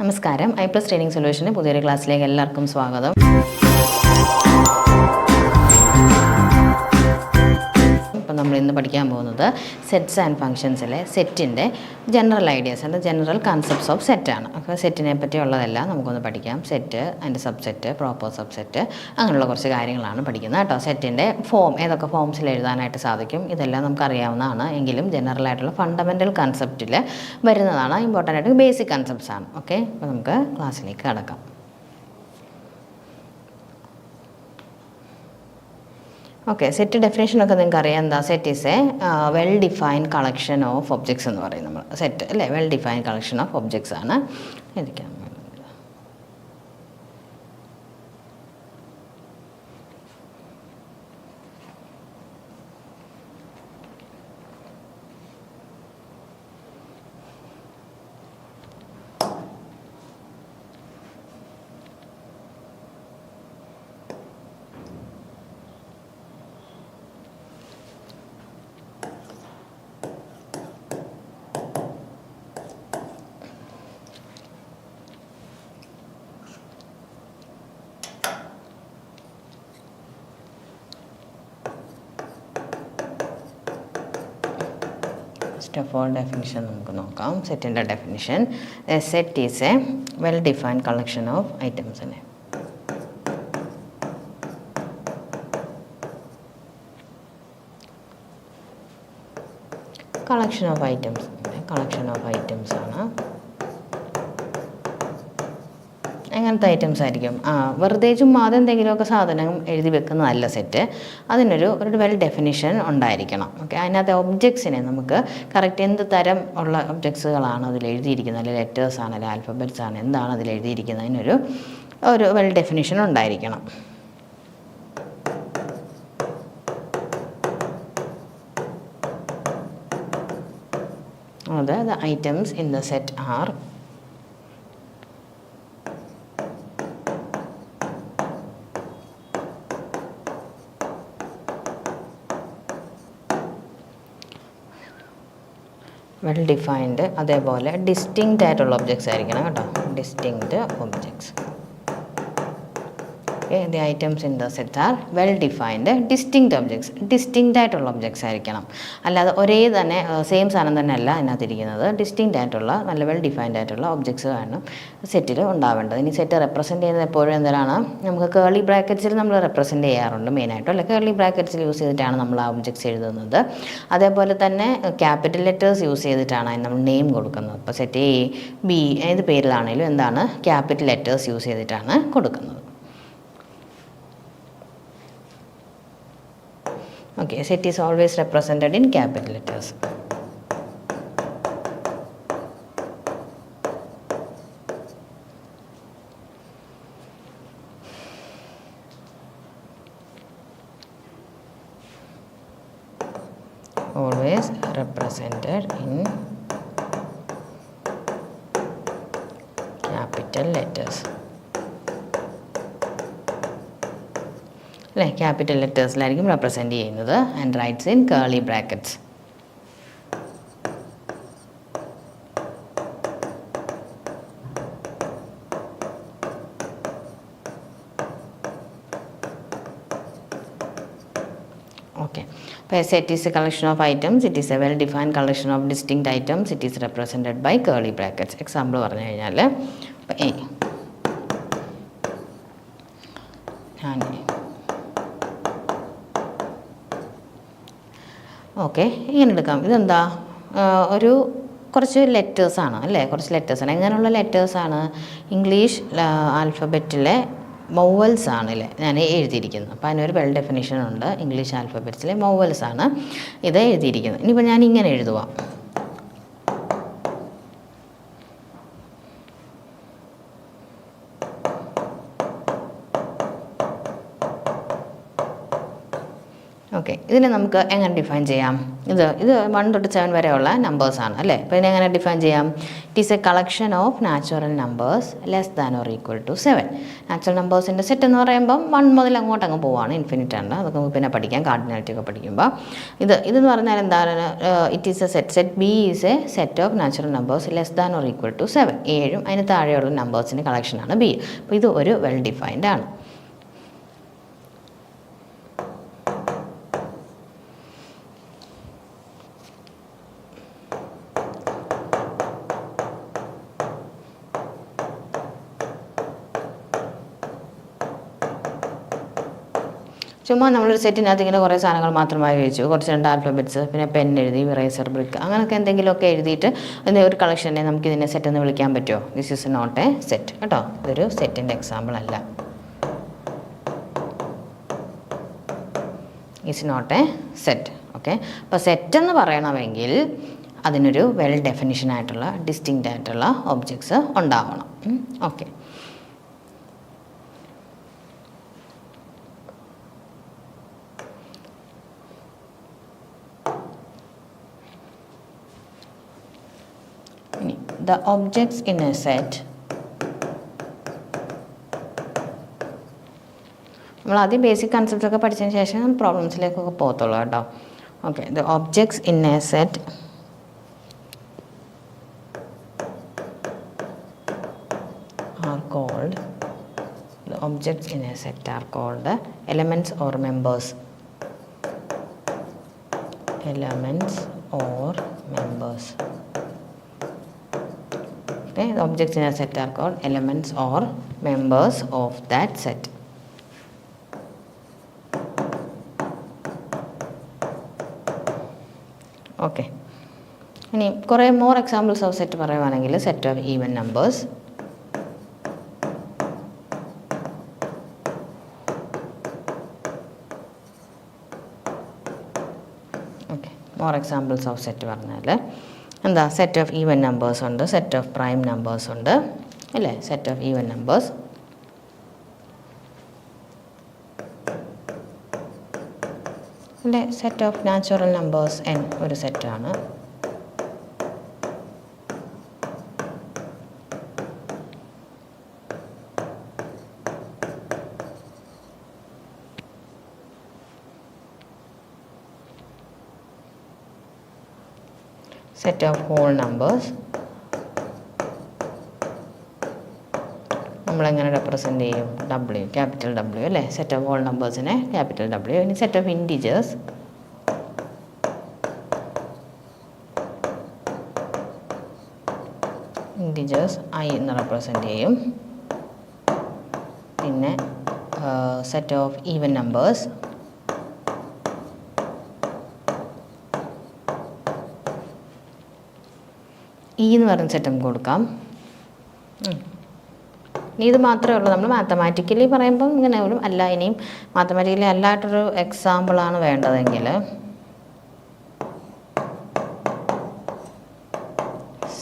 നമസ്കാരം. I+ training സൊല്യൂഷന് പുതിയൊരു ക്ലാസ്സിലേക്ക് എല്ലാവർക്കും സ്വാഗതം. ഇപ്പം നമ്മൾ ഇന്ന് പഠിക്കാൻ പോകുന്നത് സെറ്റ്സ് ആൻഡ് ഫങ്ഷൻസിലെ സെറ്റിൻ്റെ general ideas and general concepts of സെറ്റാണ്. അപ്പോൾ സെറ്റിനെ പറ്റിയുള്ളതെല്ലാം നമുക്കൊന്ന് പഠിക്കാം. സെറ്റ്, അതിൻ്റെ സബ്സെറ്റ്, പ്രോപ്പർ സബ്സെറ്റ്, അങ്ങനെയുള്ള കുറച്ച് കാര്യങ്ങളാണ് പഠിക്കുന്നത് കേട്ടോ. സെറ്റിൻ്റെ ഫോം ഏതൊക്കെ ഫോംസിൽ എഴുതാനായിട്ട് സാധിക്കും ഇതെല്ലാം നമുക്കറിയാവുന്നതാണ്. എങ്കിലും ജനറലായിട്ടുള്ള ഫണ്ടമെൻ്റൽ കൺസെപ്റ്റിൽ വരുന്നതാണ്. ഇമ്പോർട്ടൻ്റ് ആയിട്ട് ബേസിക് കൺസെപ്റ്റ്സ് ആണ്. ഓക്കെ, അപ്പോൾ നമുക്ക് ക്ലാസ്സിലേക്ക് കടക്കാം. ഓക്കെ, സെറ്റ് ഡെഫിനേഷനൊക്കെ നിങ്ങൾക്ക് അറിയാം. എന്താ set is a well defined collection of objects എന്ന് പറയും നമ്മൾ. സെറ്റ് അല്ലേ, well defined collection of objects ആണ്. എനിക്കാം ഫസ്റ്റ് ഓഫ് ഓൾ ഡെഫിനിഷൻ നമുക്ക് നോക്കാം. സെറ്റിൻ്റെ definition: a set is a well defined collection of items അല്ലേ. കളക്ഷൻ ഓഫ് ഐറ്റംസ് ആണ്. എങ്ങനത്തെ ഐറ്റംസ് ആയിരിക്കും? വെറുതെ ചുമ്മാതെ എന്തെങ്കിലുമൊക്കെ സാധനം എഴുതി വെക്കുന്നതല്ല സെറ്റ്. അതിനൊരു വെൽ ഡെഫിനിഷൻ ഉണ്ടായിരിക്കണം. ഓക്കെ, അതിനകത്ത് ഒബ്ജക്ട്സിനെ നമുക്ക് കറക്റ്റ് എന്ത് തരം ഉള്ള ഒബ്ജക്ട്സുകളാണ് അതിൽ എഴുതിയിരിക്കുന്നത്, അല്ലെങ്കിൽ ലെറ്റേഴ്സ് ആണ്, അല്ലെങ്കിൽ ആൽഫബറ്റ്സ് ആണ്, എന്താണ് അതിൽ എഴുതിയിരിക്കുന്നത്, അതിനൊരു വെൽ ഡെഫിനിഷൻ ഉണ്ടായിരിക്കണം. അത് the items in the set are well defined, അതേപോലെ ഡിസ്റ്റിങ്ക്റ്റ് ആയിട്ടുള്ള ഒബ്ജക്ട്സ് ആയിരിക്കണം കേട്ടോ. Distinct objects. the items in the set are well defined distinct objects. Distinct ആയിട്ടുള്ള ഒബ്ജക്ട്സ് ആയിരിക്കണം. അല്ലാതെ ഒരേ തന്നെ സെയിം സാധനം തന്നെ അല്ല അതിനകത്തിരിക്കുന്നത്. ഡിസ്റ്റിങ്ക്റ്റ് ആയിട്ടുള്ള നല്ല വെൽ ഡിഫൈൻഡ് ആയിട്ടുള്ള ഒബ്ജക്ട്സ് ആണ് സെറ്റിൽ ഉണ്ടാവേണ്ടത്. ഇനി സെറ്റ് റെപ്രസെൻറ്റ് ചെയ്യുന്നത് എപ്പോഴും എന്താണ്? നമുക്ക് കേർലി ബ്രാക്കറ്റ്സിൽ നമ്മൾ റെപ്രസെൻറ്റ് ചെയ്യാറുണ്ട് മെയിനായിട്ടും, അല്ലെ കേർലി ബ്രാക്കറ്റ്സിൽ യൂസ് ചെയ്തിട്ടാണ് നമ്മൾ ആ ഒബ്ജക്ട്സ് എഴുതുന്നത്. അതേപോലെ തന്നെ ക്യാപിറ്റൽ ലെറ്റേഴ്സ് യൂസ് ചെയ്തിട്ടാണ് അതിന് നമ്മൾ നെയിം കൊടുക്കുന്നത്. ഇപ്പോൾ സെറ്റ് എ, ബി ഏത് പേരിലാണെങ്കിലും എന്താണ് ക്യാപിറ്റൽ ലെറ്റേഴ്സ് യൂസ് ചെയ്തിട്ടാണ് കൊടുക്കുന്നത്. Okay, set is always represented in capital letters. Always represented in capital letters. അല്ലേ, ക്യാപിറ്റൽ ലെറ്റേഴ്സിലായിരിക്കും റെപ്രസെൻറ്റ് ചെയ്യുന്നത്. And writes in curly brackets. Okay, അപ്പോൾ set is a collection of items. It is a well defined collection of distinct items. It is represented by curly brackets. Example പറഞ്ഞു കഴിഞ്ഞാൽ ഇപ്പോൾ A, ഞാൻ okay ഇങ്ങനെ എടുക്കാം. ഇതെന്താ കുറച്ച് ലെറ്റേഴ്സാണ് അല്ലേ, കുറച്ച് ലെറ്റേഴ്സാണ്. എങ്ങനെയുള്ള ലെറ്റേഴ്സാണ്? ഇംഗ്ലീഷ് ആൽഫബറ്റിലെ വൗവൽസ് ആണ് അല്ലേ ഞാൻ എഴുതിയിരിക്കുന്നത്. അപ്പോൾ അതിനൊരു വെൽ ഡെഫിനിഷൻ ഉണ്ട്. ഇംഗ്ലീഷ് ആൽഫബറ്റ്സിലെ വൗവൽസ് ആണ് ഇത് എഴുതിയിരിക്കുന്നത്. ഇനിയിപ്പോൾ ഞാൻ ഇങ്ങനെ എഴുതുക. ഓക്കെ, ഇതിനെ നമുക്ക് എങ്ങനെ ഡിഫൈൻ ചെയ്യാം? ഇത് 1 തൊട്ട് 7 വരെയുള്ള നമ്പേഴ്സാണ് അല്ലേ. അപ്പോൾ ഇതിനെ എങ്ങനെ ഡിഫൈൻ ചെയ്യാം? It is a collection of natural numbers less than or equal to 7. Natural നമ്പേഴ്സിൻ്റെ സെറ്റ് എന്ന് പറയുമ്പം 1 മുതൽ അങ്ങ് പോവാണ്, ഇൻഫിനിറ്റ് ആണ്. അതൊക്കെ നമുക്ക് പിന്നെ പഠിക്കാം, കാർഡിനാലിറ്റി ഒക്കെ പഠിക്കുമ്പോൾ. ഇതെന്ന് പറഞ്ഞാൽ എന്താണ്? It is a set B is a set of natural numbers less than or equal to 7. 7 അതിന് താഴെയുള്ള നമ്പേഴ്സിൻ്റെ കളക്ഷനാണ് ബി. അപ്പോൾ ഇത് ഒരു വെൽ ഡിഫൈൻഡ് ആണ്. ചുമ്മാ നമ്മളൊരു സെറ്റിനകത്ത് ഇങ്ങനെ കുറേ സാധനങ്ങൾ മാത്രമായി വെച്ചു, കുറച്ച് 2 ആൽഫബറ്റ്സ്, പിന്നെ പെൻ എഴുതി, ഇറേസർ, ബ്രിക്ക്, അങ്ങനെയൊക്കെ എന്തെങ്കിലുമൊക്കെ എഴുതിയിട്ട് അതിൻ്റെ ഒരു കളക്ഷനെ നമുക്ക് ഇതിനെ സെറ്റ് എന്ന് വിളിക്കാൻ പറ്റുമോ? This is not a set കേട്ടോ. ഇതൊരു സെറ്റിൻ്റെ എക്സാമ്പിൾ അല്ല. Is not a set. Okay, അപ്പോൾ സെറ്റ് എന്ന് പറയണമെങ്കിൽ അതിനൊരു വെൽ ഡെഫിനിഷൻ ആയിട്ടുള്ള ഡിസ്റ്റിങ്ക്റ്റ് ആയിട്ടുള്ള ഒബ്ജക്ട്സ് ഉണ്ടാവണം. Okay, the objects in a set, നമ്മൾ ആദ്യം ബേസിക് കൺസെപ്റ്റ്സ് ഒക്കെ പഠിച്ചതിന് ശേഷം പ്രോബ്ലംസിലേക്കൊക്കെ പോകത്തുള്ളൂ കേട്ടോ. Okay, the objects in a set are called elements or members. Okay, the objects in a set are called elements or members of that set. Okay, ഇനി കുറേ more examples of set പറയുവാണെങ്കിൽ set of even numbers, okay, more examples of set പറഞ്ഞാൽ എന്താ? Set of even numbers ഉണ്ട്, set of prime numbers ഉണ്ട് അല്ലേ. Set of even numbers, അല്ലേ. Set of natural numbers n ഒരു സെറ്റാണ്. സെറ്റ് ഓഫ് ഹോൾ നമ്പേഴ്സ് നമ്മളെങ്ങനെ റെപ്രസെൻ്റ് ചെയ്യും? W, ക്യാപിറ്റൽ W അല്ലേ. സെറ്റ് ഓഫ് ഹോൾ നമ്പേഴ്സിനെ ക്യാപിറ്റൽ W. ഇനി സെറ്റ് ഓഫ് ഇൻറ്റിജേഴ്സ്, I എന്ന് റെപ്രസെൻ്റ് ചെയ്യും. പിന്നെ സെറ്റ് ഓഫ് ഈവൻ നമ്പേഴ്സ്, എന്ന് പറയുന്ന സെറ്റ് നമുക്ക് കൊടുക്കാം. ഇനി ഇത് മാത്രമേ ഉള്ളൂ. നമ്മൾ മാത്തമാറ്റിക്കലി പറയുമ്പം ഇങ്ങനെ പോലും അല്ല. ഇനിയും മാത്തമാറ്റിക്കലി അല്ലായിട്ടൊരു എക്സാമ്പിളാണ് വേണ്ടതെങ്കിൽ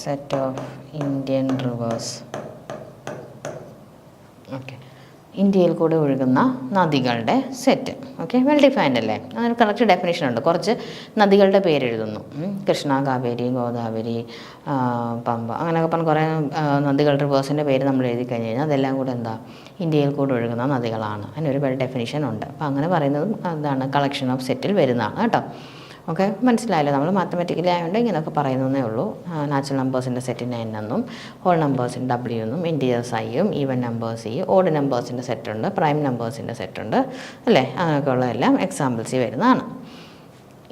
set of Indian reverse. Okay, ഇന്ത്യയിൽ കൂടെ ഒഴുകുന്ന നദികളുടെ സെറ്റ്. ഓക്കെ, വെൽ ഡിഫൈൻഡ് അല്ലേ. അതിന് കറക്റ്റ് ഡെഫിനേഷൻ ഉണ്ട്. കുറച്ച് നദികളുടെ പേരെഴുതുന്നു, കൃഷ്ണ, കാവേരി, ഗോദാവരി, പമ്പ, അങ്ങനെയൊക്കെ പറഞ്ഞ് കുറേ നദികളുടെ റിവേഴ്സിൻ്റെ പേര് നമ്മൾ എഴുതി കഴിഞ്ഞ് കഴിഞ്ഞാൽ അതെല്ലാം കൂടെ എന്താ? ഇന്ത്യയിൽ കൂടെ ഒഴുകുന്ന നദികളാണ്. അതിനൊരു വെൽ ഡെഫിനേഷൻ ഉണ്ട്. അപ്പോൾ അങ്ങനെ പറയുന്നതും എന്താണ്? കളക്ഷൻ ഓഫ് സെറ്റിൽ വരുന്നതാണ് കേട്ടോ. ഓക്കെ, മനസ്സിലായല്ലോ. നമ്മൾ മാത്തമാറ്റിക്കലി ആയതുകൊണ്ട് ഇങ്ങനെയൊക്കെ പറയുന്നതേ ഉള്ളൂ. നാച്ചുറൽ നമ്പേഴ്സിൻ്റെ സെറ്റിന് n എന്നും, ഹോൾ നമ്പേഴ്സിന് W എന്നും, ഇൻറ്റീജേഴ്സ് Iയും, ഈവൻ നമ്പേഴ്സ് E, ഓഡ് നമ്പേഴ്സിൻ്റെ സെറ്റുണ്ട്, പ്രൈം നമ്പേഴ്സിൻ്റെ സെറ്റുണ്ട് അല്ലേ. അങ്ങനെയൊക്കെയുള്ളതെല്ലാം എക്സാമ്പിൾസിൽ വരുന്നതാണ്.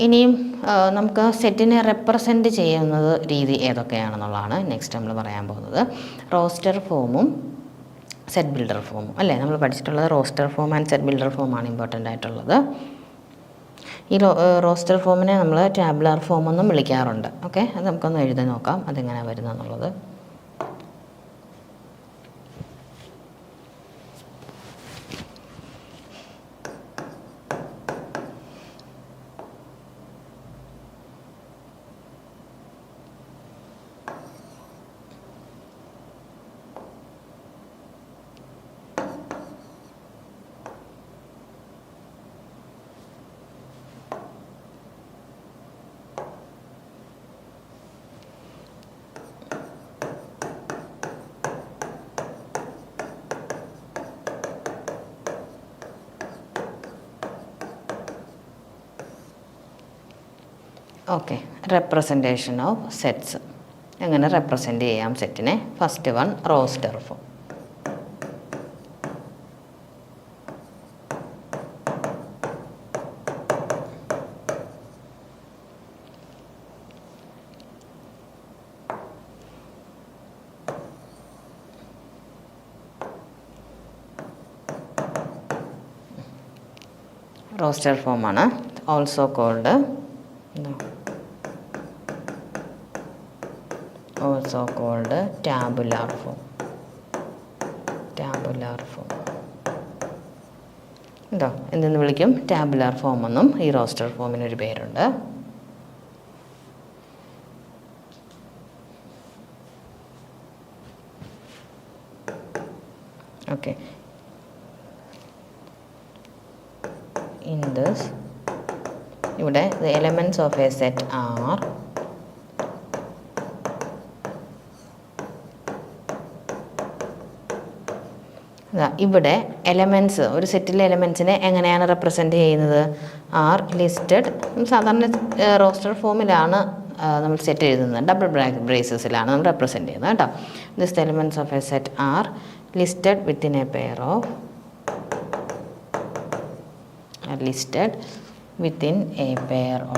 ഇനിയും നമുക്ക് സെറ്റിനെ റെപ്രസെൻറ്റ് ചെയ്യുന്നത് രീതി ഏതൊക്കെയാണെന്നുള്ളതാണ് നെക്സ്റ്റ് നമ്മൾ പറയാൻ പോകുന്നത്. റോസ്റ്റർ ഫോമും സെറ്റ് ബിൽഡർ ഫോമും അല്ലേ. നമ്മൾ പഠിച്ചിട്ടുള്ളത് roster form and set builder ഫോമാണ് ഇമ്പോർട്ടൻ്റ് ആയിട്ടുള്ളത്. ഈ റോസ്റ്റർ ഫോമിനെ നമ്മൾ ടാബുലാർ ഫോം എന്നും വിളിക്കാറുണ്ട്. ഓക്കെ, അത് നമുക്കൊന്ന് എഴുതി നോക്കാം അതെങ്ങനെയാണ് വരുന്നതെന്നുള്ളത്. Okay, representation of sets. എങ്ങനെ റെപ്രസെൻ്റ് ചെയ്യാം സെറ്റിനെ? First one, roster form. Roster ഫോമാണ്, ഓൾസോ കോൾഡ് ടാബുലാർ ഫോം. ഉണ്ടോ? എന്തെന്ന് വിളിക്കും? ടാബുലാർ ഫോം എന്നും ഈ റോസ്റ്റർ ഫോമിനൊരു പേരുണ്ട്. ഓക്കെ, in this ഇവിടെ the elements of a set are ഇവിടെ എലമെൻറ്റ്സ്, ഒരു സെറ്റിലെ എലമെൻറ്റ്സിനെ എങ്ങനെയാണ് റെപ്രസെൻ്റ് ചെയ്യുന്നത്? R listed. സാധാരണ റോസ്റ്റർ ഫോമിലാണ് നമ്മൾ സെറ്റ് എഴുതുന്നത്, ഡബിൾ ബ്രേസസിലാണ് നമ്മൾ റെപ്രസെൻ്റ് ചെയ്യുന്നത് കേട്ടോ. This elements of a set are listed within a pair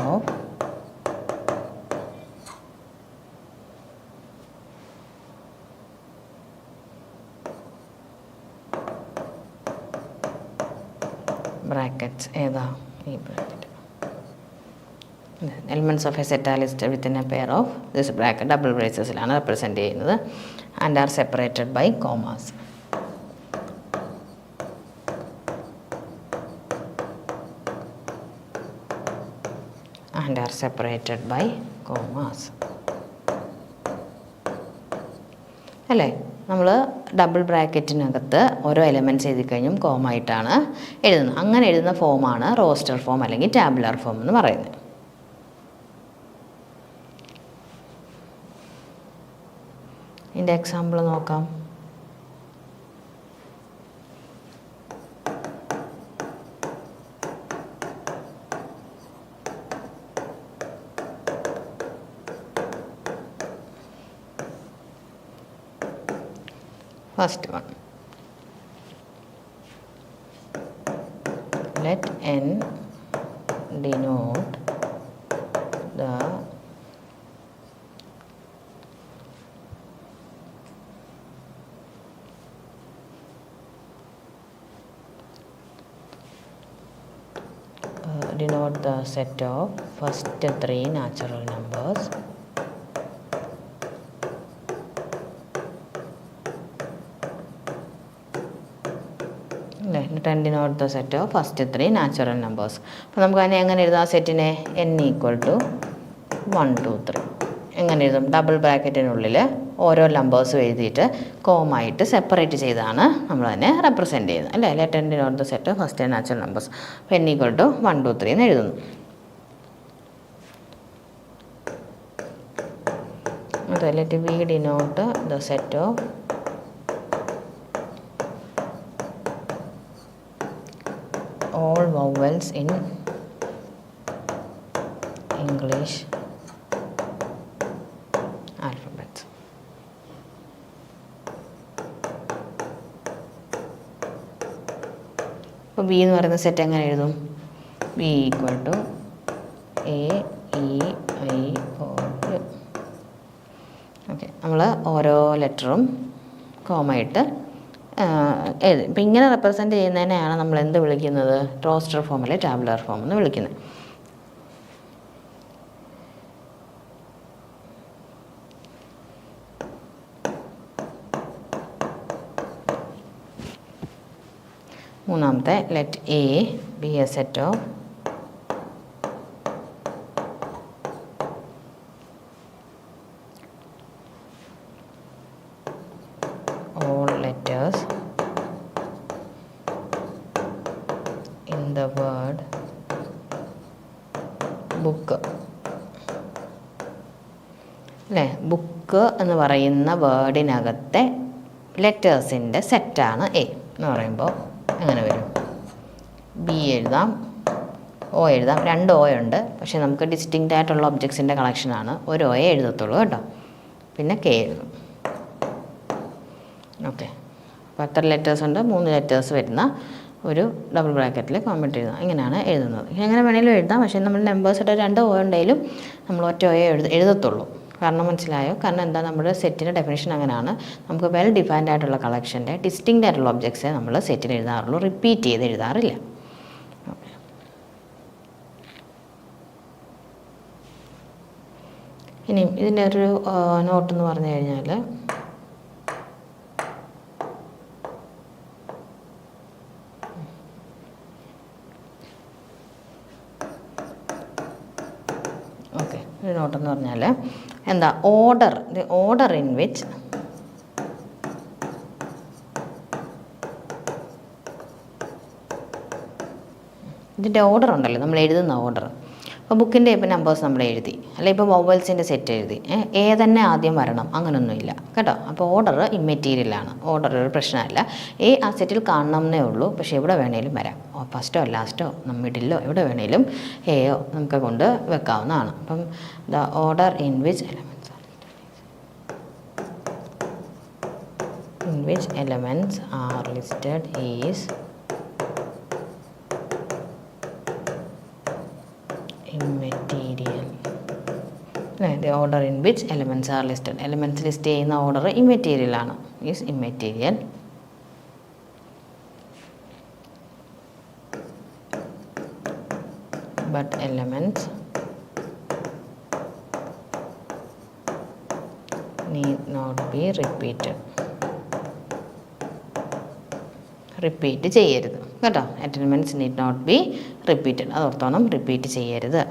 of brackets. ഏതാ ഈ bracket? Elements of a set are listed within a pair of this bracket, double ബ്രേസസിലാണ് റെപ്രസെൻ്റ് ചെയ്യുന്നത്. And are separated by commas. അല്ലേ? നമ്മൾ double ബ്രാക്കറ്റിനകത്ത് ഓരോ elements എഴുതി കഴിഞ്ഞും കോമായിട്ടാണ് എഴുതുന്നത്. അങ്ങനെ എഴുതുന്ന ഫോമാണ് റോസ്റ്റർ ഫോം അല്ലെങ്കിൽ ടാബുലാർ ഫോം എന്ന് പറയുന്നത്. ഇതിൻ്റെ എക്സാമ്പിൾ നോക്കാം. First one, let n denote the set of first three natural numbers denote the set of first three natural numbers. അപ്പോൾ നമുക്ക് അതിനെ എങ്ങനെ എഴുതാം? സെറ്റിനെ n = 1 2 3 എങ്ങനെ എഴുതും? ഡബിൾ ബ്രാക്കറ്റിനുള്ളിൽ ഓരോ നമ്പേഴ്സും എഴുതിയിട്ട് കോമായിട്ട് സെപ്പറേറ്റ് ചെയ്താണ് നമ്മൾ അതിനെ റെപ്രസെൻ്റ് ചെയ്യുന്നത്, അല്ലേ? Let n denote the set of first three natural numbers. അപ്പോൾ n = 1 2 3 എന്ന് എഴുതുന്നു. അത് let v denote the set of all vowels in English alphabets. അപ്പോൾ ബി എന്ന് പറയുന്ന സെറ്റ് എങ്ങനെ എഴുതും? B = A E I O U. Okay, നമ്മൾ ഓരോ ലെറ്ററും കോമയിട്ട് എഴുതി. ഇപ്പം ഇങ്ങനെ റെപ്രസെൻ്റ് ചെയ്യുന്നതിനെയാണ് നമ്മൾ എന്ത് വിളിക്കുന്നത്? റോസ്റ്റർ ഫോം അല്ലെ ടാബുലാർ ഫോം എന്ന് വിളിക്കുന്നത്. മൂന്നാമത്തെ, let A B A set of all letters in the word book. അല്ലേ? ബുക്ക് എന്ന് പറയുന്ന വേർഡിനകത്തെ ലെറ്റേഴ്സിൻ്റെ സെറ്റാണ് എ എന്ന് പറയുമ്പോൾ എങ്ങനെ വരും? ബി എഴുതാം, ഒ എഴുതാം. 2 ഒ ഉണ്ട്, പക്ഷേ നമുക്ക് ഡിസ്റ്റിങ്ക്റ്റ് ആയിട്ടുള്ള ഒബ്ജക്ട്സിൻ്റെ കളക്ഷനാണ്. ഒരു ഒയെ എഴുതത്തുള്ളൂ കേട്ടോ. പിന്നെ കെ എഴുതും. ഓക്കെ, അപ്പോൾ എത്ര ലെറ്റേഴ്സ് ഉണ്ട്? 3 ലെറ്റേഴ്സ് വരുന്ന ഒരു ഡബിൾ ബ്രാക്കറ്റിൽ കോമൻറ്റ് എഴുതാം. ഇങ്ങനെയാണ് എഴുതുന്നത്. എങ്ങനെ വേണമെങ്കിലും എഴുതാം, പക്ഷേ നമ്മൾ നമ്പേഴ്സിട്ട് 2 ഒ ഉണ്ടെങ്കിലും നമ്മൾ ഒറ്റ ഒയെ എഴുതത്തുള്ളൂ. കാരണം മനസ്സിലായോ? കാരണം എന്താ, നമ്മുടെ സെറ്റിൻ്റെ ഡെഫിനിഷൻ അങ്ങനെയാണ്. നമുക്ക് വെൽ ഡിഫൈൻഡ് ആയിട്ടുള്ള കളക്ഷൻ്റെ ഡിസ്റ്റിങ്ക്റ്റ് ആയിട്ടുള്ള ഒബ്ജക്ട്സേ നമ്മൾ സെറ്റിൽ എഴുതാറുള്ളൂ, റിപ്പീറ്റ് ചെയ്ത് എഴുതാറില്ല. ഇനി ഇതിൻ്റെ ഒരു നോട്ടെന്ന് പറഞ്ഞു കഴിഞ്ഞാൽ, ഓക്കെ, ഒരു നോട്ടെന്ന് പറഞ്ഞാൽ എന്താ, ഓർഡർ ഇൻ വിച്ച് ഇതിൻ്റെ ഓർഡർ ഉണ്ടല്ലോ, നമ്മൾ എഴുതുന്ന ഓർഡർ. അപ്പോൾ ബുക്കിൻ്റെ ഇപ്പോൾ നമ്പേഴ്സ് നമ്മൾ എഴുതി, അല്ലെങ്കിൽ ഇപ്പോൾ വവൽസിൻ്റെ സെറ്റ് എഴുതി, തന്നെ ആദ്യം വരണം അങ്ങനെയൊന്നുമില്ല കേട്ടോ. അപ്പോൾ ഓർഡർ ഇമ്മെറ്റീരിയലാണ്, ഓർഡർ ഒരു പ്രശ്നമല്ല. ആ സെറ്റിൽ കാണണമെന്നേ ഉള്ളൂ, പക്ഷേ എവിടെ വേണേലും വരാം. ഫസ്റ്റോ ലാസ്റ്റോ മിഡിലോ എവിടെ വേണേലും എയോ നമുക്ക് കൊണ്ട് വെക്കാവുന്നതാണ്. അപ്പം the order in which elements are listed is immaterial. The order in which elements are listed. Elements list ചെയ്യുന്ന ഓർഡർ ഇമ്മെറ്റീരിയൽ ആണ്, is immaterial. But elements need not be repeated. Repeat ചെയ്യരുത് കേട്ടോ. Elements need not be repeated, അത് ഓർത്തോണം, repeat ചെയ്യരുത്.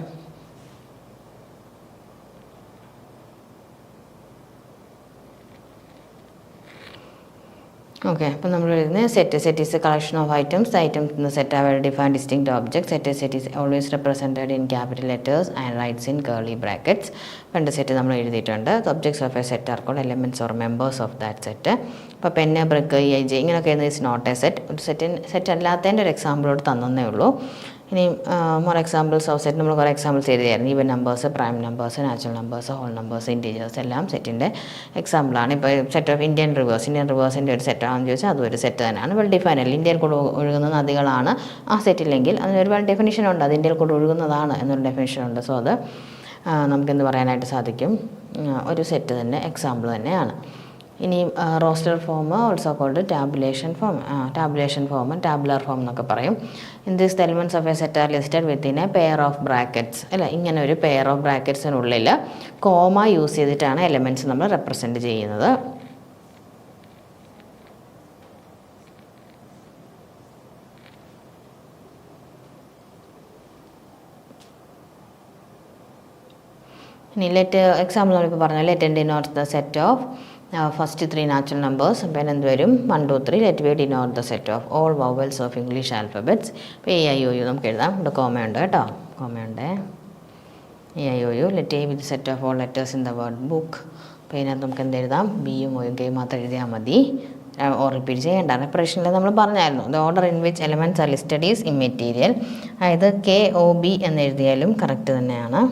Okay, അപ്പോൾ നമ്മൾ എഴുതുന്നത് set is a collection of items. Items in the set are well defined distinct objects. Set is always represented in capital letters and writes in curly brackets. രണ്ട് set നമ്മൾ എഴുതിയിട്ടുണ്ട്. Objects of a set are called elements or members of that set. ഇപ്പോൾ pen, brick, EIJ ഇങ്ങനെയൊക്കെ എഴുതുന്നത് is not a set. ഒരു set അല്ലാത്തതിൻ്റെ ഒരു എക്സാമ്പിളോട് തന്നേ ഉള്ളൂ. ഇനി മോർ എക്സാമ്പിൾസ് ഓഫ് സെറ്റ് നമ്മൾ കുറേ എക്സാമ്പിൾസ് എഴുതിയായിരുന്നു. Even numbers, prime numbers, natural numbers, whole numbers, integers എല്ലാം സെറ്റിൻ്റെ എക്സാമ്പിളാണ്. ഇപ്പോൾ സെറ്റ് ഓഫ് ഇന്ത്യൻ റിവേഴ്സിൻ്റെ ഒരു സെറ്റാണെന്ന് ചോദിച്ചാൽ അതും ഒരു സെറ്റ് തന്നെയാണ്. വെൽ ഡിഫൈൻ അല്ല, ഇന്ത്യയിൽ കൂടെ ഒഴുകുന്ന നദികളാണ് ആ സെറ്റില്ലെങ്കിൽ അതിനൊരു വെൽ ഡെഫിനിഷൻ ഉണ്ട്, അത് ഇന്ത്യയിൽ കൂടെ ഒഴുകുന്നതാണ് എന്നൊരു ഡെഫിനിഷൻ ഉണ്ട്. സോ അത് നമുക്കെന്ത് പറയാനായിട്ട് സാധിക്കും, ഒരു സെറ്റ് തന്നെ എക്സാമ്പിൾ തന്നെയാണ്. ഇനി roster form, also called tabulation form. Tabulation form, tabular form എന്നൊക്കെ പറയും. In this elements of a set are listed within a pair of brackets. അല്ല, ഇങ്ങനെ ഒരു പെയർ ഓഫ് ബ്രാക്കറ്റ്സിനുള്ളിൽ കോമ യൂസ് ചെയ്തിട്ടാണ് എലമെൻറ്റ്സ് നമ്മൾ റെപ്രസെൻറ്റ് ചെയ്യുന്നത്. ഇനി എക്സാമ്പിൾ നമ്മളിപ്പോൾ പറഞ്ഞാൽ let n denotes the set of first 3 natural numbers. അപ്പം എന്ത് വരും, 1 2 3. Let we denote the set of all vowels of English alphabets. ഇപ്പോൾ AIOU നമുക്ക് എഴുതാം. ഇവിടെ കോമയുണ്ട് കേട്ടോ, കോമയുണ്ട്. AIOU let A with set of all letters in the word book. അപ്പോൾ ഇതിനകത്ത് നമുക്ക് എന്ത് എഴുതാം, ബിയും ഒയും കെയും മാത്രം എഴുതിയാൽ മതി, ഓർ റിപ്പീറ്റ് ചെയ്യേണ്ട. റെപ്പറേഷനിൽ നമ്മൾ പറഞ്ഞായിരുന്നു the order in which elements are listed is immaterial. അതായത് KOB എന്ന് എഴുതിയാലും കറക്റ്റ് തന്നെയാണ്.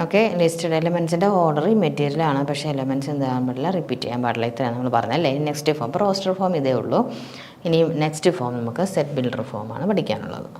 ഓക്കെ, ലിസ്റ്റഡ് എലമെൻറ്റ്സിൻ്റെ ഓർഡർ മെറ്റീരിയലാണ്, പക്ഷേ എലമെൻറ്റ്സ് എന്താകാൻ പാടില്ല, റിപ്പീറ്റ് ചെയ്യാൻ പാടില്ല. ഇത്രയാണ് നമ്മൾ പറഞ്ഞല്ലേ. നെക്സ്റ്റ് ഫോം, ഇപ്പോൾ റോസ്റ്റർ ഫോം ഇതേ ഉള്ളൂ. ഇനി നെക്സ്റ്റ് ഫോം നമുക്ക് സെറ്റ് ബിൽഡർ ഫോമാണ് പഠിക്കാനുള്ളത്.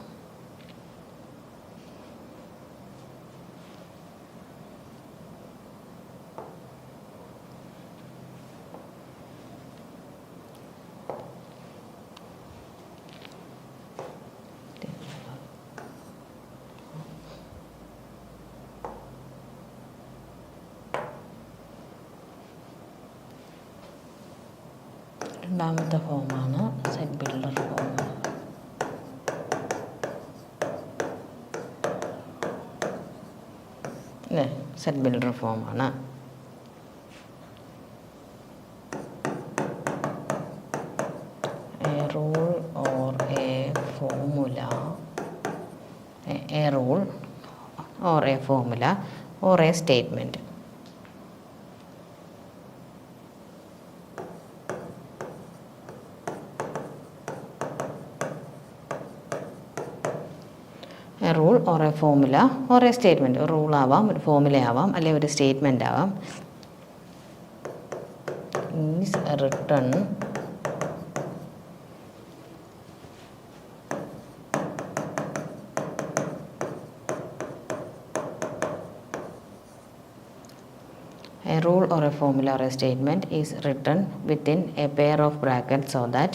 രണ്ടാമത്തെ ഫോമാണ് set builder form. Set builder ഫോമാണ്. A rule or a formula, a rule or a formula or a statement. A rule or a formula or a statement. ഒരു റൂളാവാം, ഒരു ഫോമുല ആവാം, അല്ലെങ്കിൽ ഒരു സ്റ്റേറ്റ്മെൻ്റ് ആവാം. Is written a rule or a formula or a statement is written within a pair of brackets so that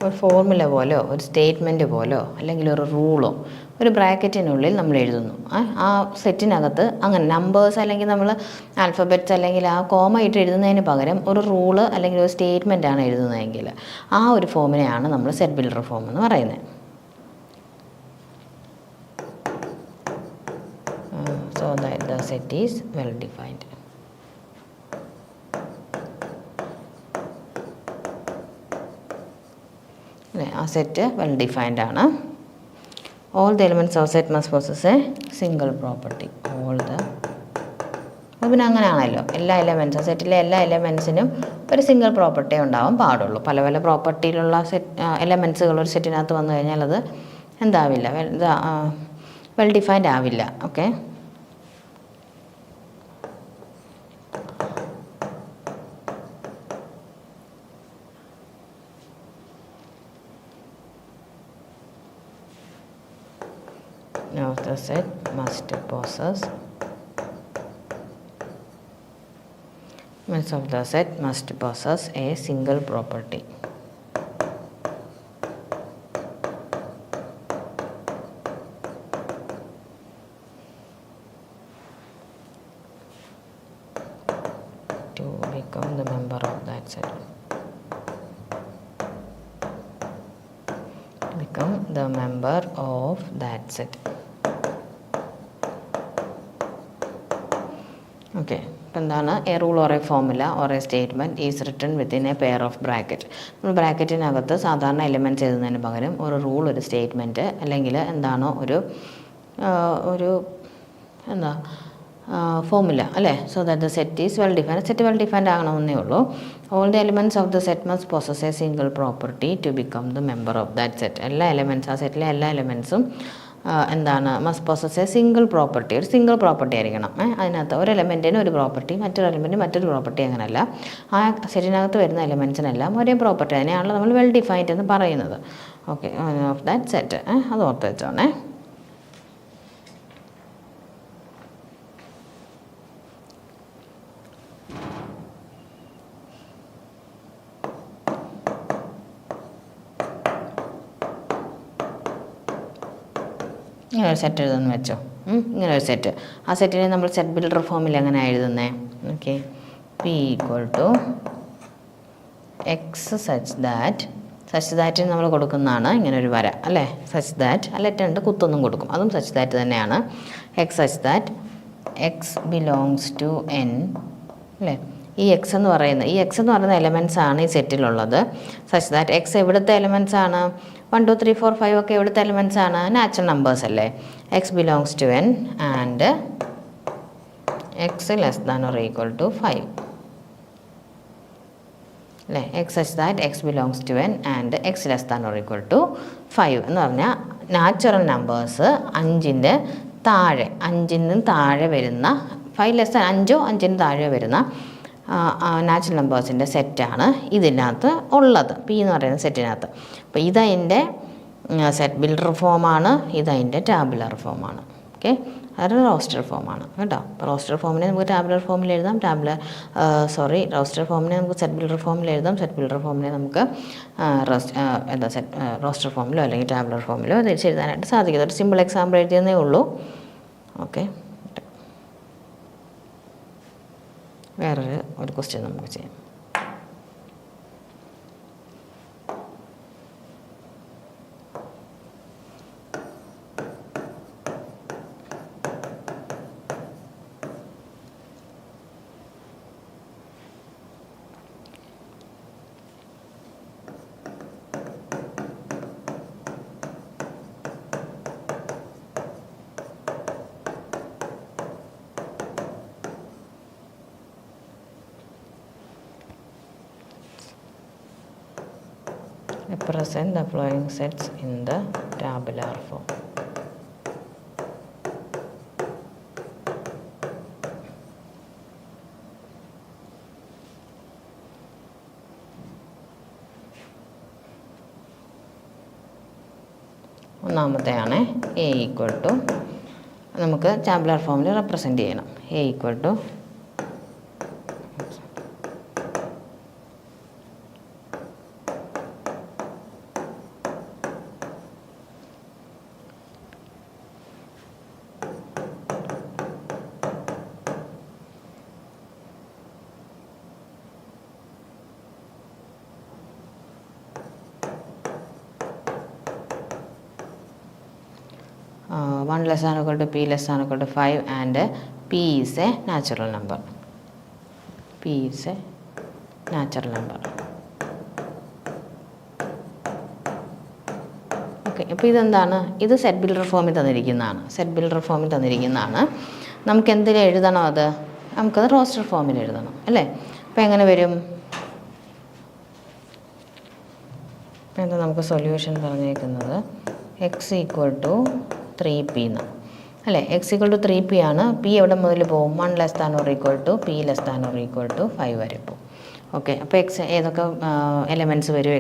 ഒരു formula പോലോ ഒരു statement പോലോ അല്ലെങ്കിൽ ഒരു റൂളോ ഒരു ബ്രാക്കറ്റിനുള്ളിൽ നമ്മൾ എഴുതുന്നു. ആ സെറ്റിനകത്ത് അങ്ങനെ നമ്പേഴ്സ് അല്ലെങ്കിൽ നമ്മൾ ആൽഫബറ്റ്സ് അല്ലെങ്കിൽ ആ കോമ ഇട്ട് എഴുതുന്നതിന് പകരം ഒരു റൂള് അല്ലെങ്കിൽ ഒരു സ്റ്റേറ്റ്മെൻ്റ് ആണ് എഴുതുന്നതെങ്കിൽ ആ ഒരു ഫോമിനെയാണ് നമ്മൾ സെറ്റ് ബിൽഡർ ഫോം എന്ന് പറയുന്നത്. So that the set is well defined. ആ സെറ്റ് വെൽ ഡിഫൈൻഡ് ആണ്. All the elements of set must possess a single property. അത് പിന്നെ അങ്ങനെയാണല്ലോ, എല്ലാ എലമെൻറ്റ്സും സെറ്റിലെ എല്ലാ എലമെൻറ്റ്സിനും ഒരു സിംഗിൾ പ്രോപ്പർട്ടി ഉണ്ടാവാൻ പാടുള്ളൂ. പല പല പ്രോപ്പർട്ടിയിലുള്ള എലമെൻറ്റ്സുകൾ ഒരു സെറ്റിനകത്ത് വന്നു കഴിഞ്ഞാൽ അത് എന്താവില്ല, വെൽ ഡിഫൈൻഡ് ആവില്ല. Okay, of the set must possess elements of the set must possess a single property. To become the member of that set. Become the member of that set. Okay, ഇപ്പം എന്താണ് A rule or a formula or a statement is written within a pair of bracket. നമ്മൾ ബ്രാക്കറ്റിനകത്ത് സാധാരണ elements എഴുതുന്നതിന് പകരം ഒരു rule, ഒരു statement അല്ലെങ്കിൽ എന്താണോ ഒരു എന്താ ഫോമുല അല്ലേ. So that the set is well defined. Set well defined ആകണമെന്നേ ഉള്ളൂ. All the elements of the set must possess a single property to become the member of that set. എല്ലാ elements, ആ സെറ്റിലെ എല്ലാ എലിമെൻറ്റ്സും എന്താണ് must possess a single property. ഒരു single property ആയിരിക്കണം. അതിനകത്ത് ഒരു എലമെൻറ്റിന് ഒരു പ്രോപ്പർട്ടി, മറ്റൊരു എലമെൻറ്റിന് മറ്റൊരു പ്രോപ്പർട്ടി, അങ്ങനെയല്ല. ആ സെറ്റിനകത്ത് വരുന്ന എലമെൻറ്റ്സിനെല്ലാം ഒരേ പ്രോപ്പർട്ടി. അതിനെയാണല്ലോ നമ്മൾ വെൽ ഡിഫൈൻഡ് എന്ന് പറയുന്നത്. ഓക്കെ, ഓഫ് ദാറ്റ് സെറ്റ് അത് ഓർത്ത് വെച്ചോണേ. ഇങ്ങനെ ഒരു സെറ്റ് എഴുതുന്നു വെച്ചോ. ഇങ്ങനെ ഒരു സെറ്റ്, ആ സെറ്റിനെ നമ്മൾ സെറ്റ് ബിൽഡർ ഫോമിൽ എങ്ങനെയാണ് എഴുതുന്നത്? Okay, P equal to X such ദാറ്റിന് നമ്മൾ കൊടുക്കുന്നതാണ് ഇങ്ങനെ ഒരു വര അല്ലേ. സച്ച് ദാറ്റ് അല്ല, രണ്ട് കുത്തൊന്നും കൊടുക്കും, അതും സച്ച് ദാറ്റ് തന്നെയാണ്. X such that x belongs to N അല്ലേ. ഈ എക്സ് എന്ന് പറയുന്ന എലമെൻറ്റ്സ് ആണ് ഈ സെറ്റിലുള്ളത്. സച്ച് ദാറ്റ് എക്സ് എവിടുത്തെ എലമെൻറ്റ്സ് ആണ്? 1 2 3 4 5 ഒക്കെ എവിടുത്തെ എലമെൻറ്റ്സ് ആണ്? നാച്ചുറൽ നമ്പേഴ്സ് അല്ലേ. X belongs to N and x less than or equal to 5 അല്ലേ. X such that x belongs to N and x less than or equal to 5 എന്ന് പറഞ്ഞാൽ natural numbers 5ൻ്റെ താഴെ വരുന്ന 5 ലെസ് ദാൻ 5 5ന് താഴെ വരുന്ന natural നമ്പേഴ്സിൻ്റെ സെറ്റാണ് ഇതിനകത്ത് ഉള്ളത്, പി എന്ന് പറയുന്ന സെറ്റിനകത്ത്. അപ്പോൾ ഇതതിൻ്റെ സെറ്റ് ബിൽഡർ ഫോമാണ്, ഇതതിൻ്റെ ടാബുലർ ഫോമാണ്. ഓക്കെ, അതൊരു റോസ്റ്റർ ഫോമാണ് കേട്ടോ. അപ്പോൾ റോസ്റ്റർ ഫോമിനെ നമുക്ക് ടാബുലർ ഫോമിൽ എഴുതാം, റോസ്റ്റർ ഫോമിനെ നമുക്ക് സെറ്റ് ബിൽഡർ ഫോമിൽ എഴുതാം, സെറ്റ് ബിൽഡർ ഫോമിനെ നമുക്ക് റോസ്റ്റർ ഫോമിലോ അല്ലെങ്കിൽ ടാബുലർ ഫോമിലോ തിരിച്ചെഴുതാനായിട്ട് സാധിക്കും. ഒരു സിമ്പിൾ എക്സാമ്പിൾ എഴുതിയെന്നേ ഉള്ളൂ. ഓക്കെ, വേറൊരു ക്വസ്റ്റ്യൻ നമുക്ക് ചെയ്യാം. represent the following sets in the tabular form. ഒന്നാമത്തെയാണ് എ ഈക്വൽ ടു നമുക്ക് ടാബുലാർ ഫോമിൽ റെപ്രസെൻറ്റ് ചെയ്യണം. A equal to (1 less than or equal to p less than or equal to 5) and p is a natural number. P is a natural number. Okay, അപ്പോൾ ഇതെന്താണ്? ഇത് set builder ഫോമിൽ തന്നിരിക്കുന്നതാണ്. നമുക്ക് എന്തിൽ എഴുതണം? നമുക്കത് റോസ്റ്റർ ഫോമിൽ എഴുതണം അല്ലേ? അപ്പോൾ എങ്ങനെ വരും? അപ്പോൾ എന്താ നമുക്ക് സൊല്യൂഷൻ പറഞ്ഞേക്കുന്നത്? എക്സ് ഈക്വൽ ടു 3p എന്ന് അല്ലേ? എക്സ് ഈക്വൽ ടു 3p ആണ്. പി എവിടെ മുതൽ പോകും? 1 less than or equal to p less than or equal to 5 വരെ പോകും. ഓക്കെ, അപ്പോൾ എക്സ് ഏതൊക്കെ എലമെൻറ്റ്സ് വരും?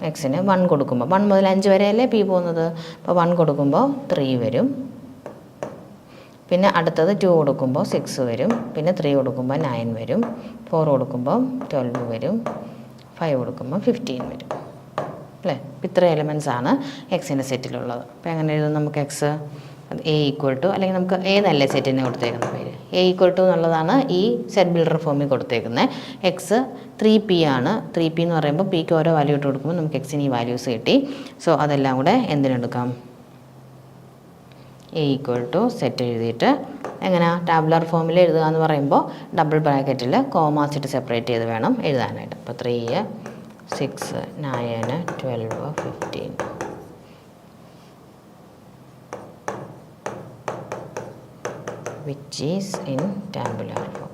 എക്സിന് 1 കൊടുക്കുമ്പോൾ 1 മുതൽ 5 വരെ അല്ലേ p പോകുന്നത്? അപ്പോൾ 1 കൊടുക്കുമ്പോൾ 3 വരും. പിന്നെ അടുത്തത് 2 കൊടുക്കുമ്പോൾ 6 വരും. പിന്നെ 3 കൊടുക്കുമ്പോൾ 9 വരും. 4 കൊടുക്കുമ്പോൾ 12 വരും. 5 കൊടുക്കുമ്പോൾ 15 വരും അല്ലേ? ഇത്ര എലിമെൻറ്റ്സ് ആണ് എക്സിൻ്റെ സെറ്റിലുള്ളത്. അപ്പോൾ എങ്ങനെ എഴുതും നമുക്ക്? എക്സ് എ ഈക്വൽ ടു, അല്ലെങ്കിൽ നമുക്ക് എ എന്നല്ലേ സെറ്റിന് കൊടുത്തേക്കുന്ന പേര്? എ ഈക്വൽ ടു എന്നുള്ളതാണ് ഈ സെറ്റ് ബിൽഡർ ഫോമിൽ കൊടുത്തേക്കുന്നത്. എക്സ് 3p ആണ്. 3p എന്ന് പറയുമ്പോൾ പിക്ക് ഓരോ വാല്യൂ ഇട്ട് കൊടുക്കുമ്പോൾ നമുക്ക് എക്സിന് ഈ വാല്യൂസ് കിട്ടി. സോ അതെല്ലാം കൂടെ എന്തിനെടുക്കാം? എ ഈക്വൽ ടു സെറ്റ് എഴുതിയിട്ട് എങ്ങനെയാണ് ടാബുലാർ ഫോമിൽ എഴുതുക എന്ന് പറയുമ്പോൾ ഡബിൾ ബ്രാക്കറ്റിൽ കോമാസ് ഇട്ട് സെപ്പറേറ്റ് ചെയ്ത് വേണം എഴുതാനായിട്ട്. അപ്പോൾ 3, 6, 9, 12, 15. which is in tabular form.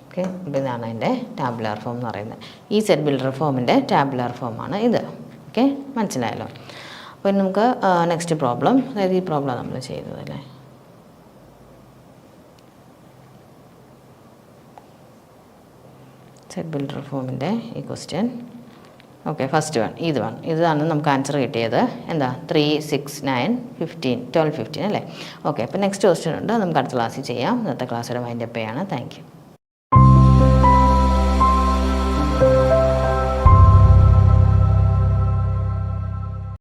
Okay, അപ്പോൾ ഇതാണ് അതിൻ്റെ ടാബുലാർ ഫോം എന്ന് പറയുന്നത്. ഈ സെറ്റ് ബിൽഡർ ഫോമിൻ്റെ ടാബുലാർ ഫോമാണ് ഇത്. ഓക്കെ, മനസ്സിലായല്ലോ. അപ്പോൾ നമുക്ക് നെക്സ്റ്റ് പ്രോബ്ലം, അതായത് ഈ പ്രോബ്ലം നമ്മൾ ചെയ്തതല്ലേ. സെറ്റ് ബിൽഡർ ഫോമിൻ്റെ ഈ ക്വസ്റ്റ്യൻ. ഓക്കെ, ഫസ്റ്റ് ഇതാണ് നമുക്ക് ആൻസർ കിട്ടിയത്. എന്താ? 3, 6, 9, 15, 12, 15 അല്ലേ? ഓക്കെ, അപ്പോൾ നെക്സ്റ്റ് ക്വസ്റ്റ്യൻ ഉണ്ട്, നമുക്ക് അടുത്ത ക്ലാസ്സിൽ ചെയ്യാം. ഇന്നത്തെ ക്ലാസ്സിൽ വൈൻഡപ്പ് ചെയ്യാണ്. Thank you.